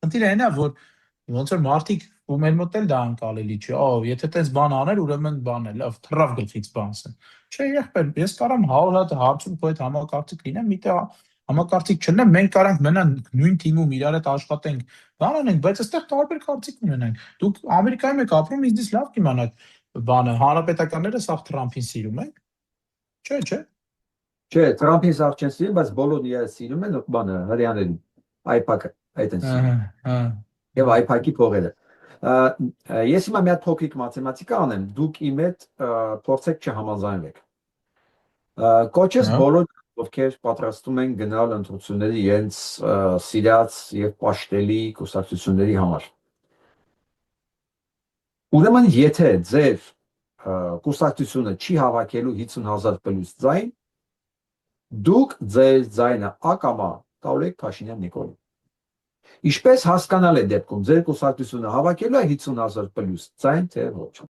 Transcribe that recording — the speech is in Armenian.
խնդիրը այն է, որ ոնց որ մարդիկ ու մեր մոտ էլ դա անկալելի չէ։ Եթե տես բան աներ, ուրեմն բան է, լավ, թռավ գլխից բանսը։ Չէ, եղբայր, ես կարամ 100 հատ հարցում քո հետ համակարծիք լինեմ, միտեղ համակարծիք չլինեմ, մենք կարանք մենանք նույն թիմում իրար հետ աշխատենք, բան անենք, բայց այստեղ տարբեր կարծիք ունենանք։ Դուք Ամերիկայում եք ապրում, ինձ լավ կիմանաք բանը, հանրապետականները սաղ Թրամփին սիրում են։ Չէ։ Չէ, Թրամփին սաղ չեն սիրում, բայց բոլորը իրար սիրում են բանը հрьяաներին, այփակը, այդ են սիրում։ Եվ այփակի փողերը։ Ես հիմա մի հատ փոքրիկ մաթեմատիկա անեմ, դուք իմ հետ փորձեք չհամաձայնվեք։ Կոչես բոլոր ովքեր պատրաստում են գնալ ընտրությունների իրենց սիրած եւ պաշտելի կուսակցությունների համար։ Ուրեմն եթե ձեր կուսակցությունը չի հավաքելու 50,000 պլյուս ձայն, դուք ձեր ձայնը ակամա տալու եք Փաշինյան Նիկոլին։ Ինչպես հասկանալ է դեպքում ձեր կուսակցությունը հավաքելու է 50,000 պլյուս ձայն, թե ոչ։